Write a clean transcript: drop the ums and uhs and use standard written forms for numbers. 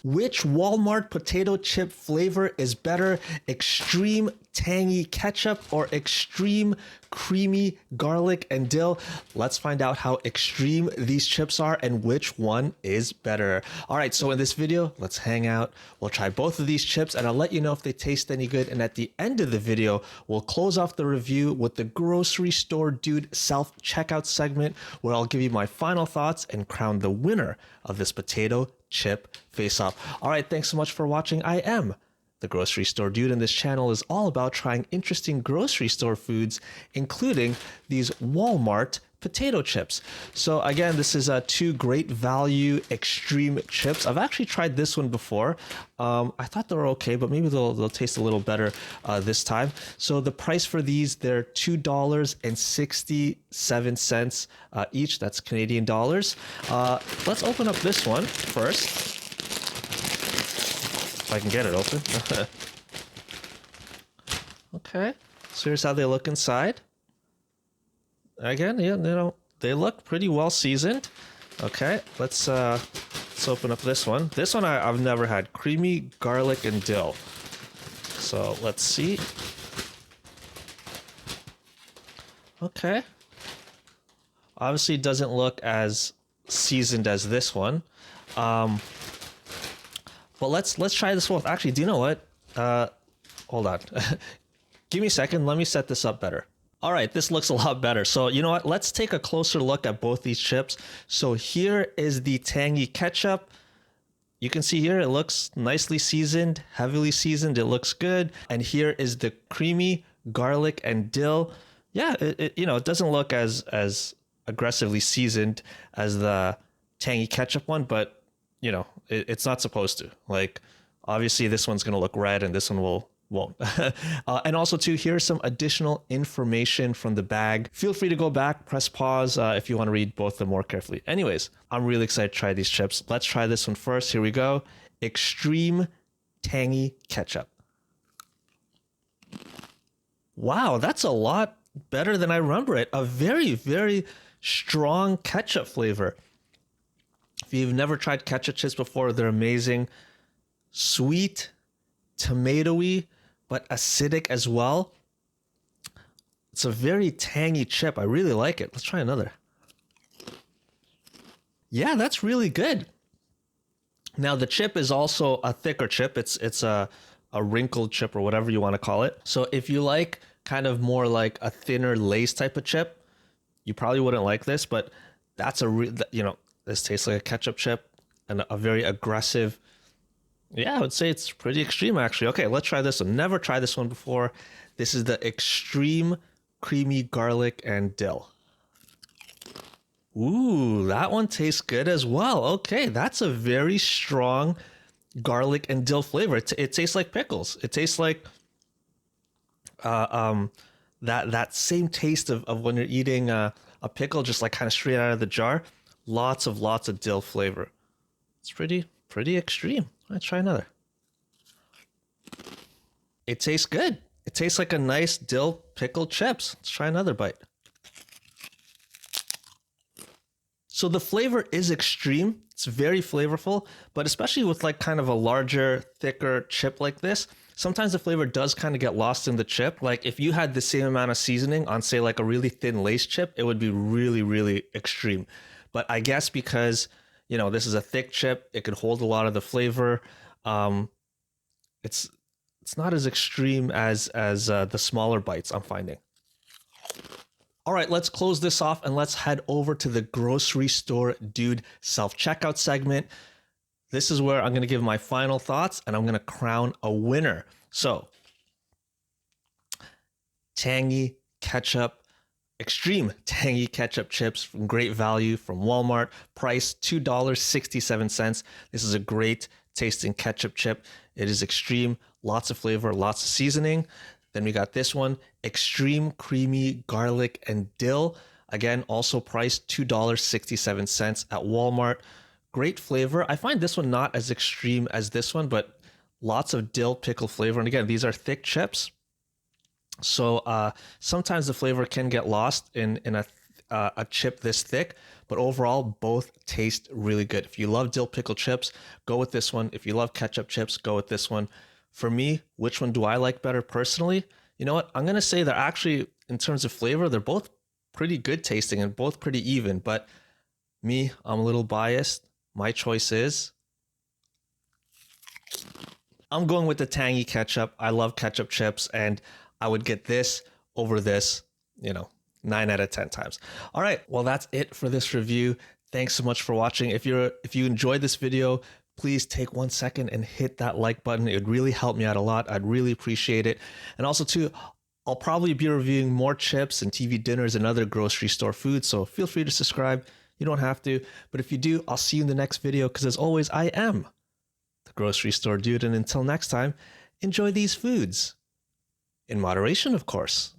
Which Walmart potato chip flavor is better? Extreme tangy ketchup or extreme creamy garlic and dill? Let's find out how extreme these chips are and which one is better. All right, so in this video, let's hang out. We'll try both of these chips and I'll let you know if they taste any good. And at the end of the video, we'll close off the review with the grocery store dude self-checkout segment where I'll give you my final thoughts and crown the winner of this potato chip face-off. All right, thanks so much for watching. I am the grocery store dude, and this channel is all about trying interesting grocery store foods, including these Walmart potato chips. So again, this is two great value extreme chips. I've actually tried this one before. I thought they were okay, but maybe they'll taste a little better this time. So the price for these, they're $2.67 each. That's Canadian dollars. Let's open up this one first. If I can get it open. Okay, so here's how they look inside. Again, yeah, they look pretty well seasoned. Okay, let's open up this one. This one I've never had, creamy garlic and dill. So let's see. Okay. Obviously it doesn't look as seasoned as this one. But let's try this one. Actually, do you know what? Hold on. Give me a second. Let me set this up better. All right, this looks a lot better. So you know what? Let's take a closer look at both these chips. So here is the tangy ketchup. You can see here it looks nicely seasoned, heavily seasoned. It looks good. And here is the creamy garlic and dill. Yeah, it doesn't look as aggressively seasoned as the tangy ketchup one, but it's not supposed to. Like, obviously this one's going to look red and this one won't. And also too, here's some additional information from the bag. Feel free to go back, press pause if you want to read both of them more carefully. Anyways, I'm really excited to try these chips. Let's try this one first. Here we go. Extreme tangy ketchup. Wow, that's a lot better than I remember it. A very, very strong ketchup flavor. If you've never tried ketchup chips before, they're amazing. Sweet, tomatoey, but acidic as well. It's a very tangy chip. I really like it. Let's try another. Yeah, that's really good. Now the chip is also a thicker chip. It's a wrinkled chip or whatever you want to call it. So if you like kind of more like a thinner Lay's type of chip, you probably wouldn't like this, but that's this tastes like a ketchup chip and a very aggressive. Yeah, I would say it's pretty extreme actually. Okay, let's try this one. Never tried this one before. This is the extreme creamy garlic and dill. Ooh, that one tastes good as well. Okay, that's a very strong garlic and dill flavor. It tastes like pickles. It tastes like that same taste of when you're eating a pickle, just like kind of straight out of the jar. Lots of dill flavor. It's pretty extreme. Let's try another. It tastes good. It tastes like a nice dill pickled chips. Let's try another bite. So the flavor is extreme. It's very flavorful, but especially with like kind of a larger, thicker chip like this, sometimes the flavor does kind of get lost in the chip. Like if you had the same amount of seasoning on say like a really thin Lay's chip, it would be really, really extreme. But I guess because, this is a thick chip, it could hold a lot of the flavor. It's not as extreme as the smaller bites I'm finding. All right, let's close this off and let's head over to the grocery store dude self-checkout segment. This is where I'm going to give my final thoughts and I'm going to crown a winner. So, tangy ketchup. Extreme tangy ketchup chips from great value from Walmart. Price $2.67. This is a great tasting ketchup chip. It is extreme, lots of flavor, lots of seasoning. Then we got this one, extreme creamy garlic and dill. Again, also priced $2.67 at Walmart. Great flavor. I find this one not as extreme as this one, but lots of dill pickle flavor. And again, these are thick chips. So sometimes the flavor can get lost in a chip this thick, but overall, both taste really good. If you love dill pickle chips, go with this one. If you love ketchup chips, go with this one. For me, which one do I like better personally? You know what? I'm going to say they're actually, in terms of flavor, they're both pretty good tasting and both pretty even. But me, I'm a little biased. My choice is I'm going with the tangy ketchup. I love ketchup chips, and I would get this over this, 9 out of 10 times. All right, well, that's it for this review. Thanks so much for watching. If you enjoyed this video, please take 1 second and hit that like button. It would really help me out a lot. I'd really appreciate it. And also too, I'll probably be reviewing more chips and TV dinners and other grocery store foods, so feel free to subscribe. You don't have to, but if you do, I'll see you in the next video, because as always, I am the grocery store dude. And until next time, enjoy these foods. In moderation, of course.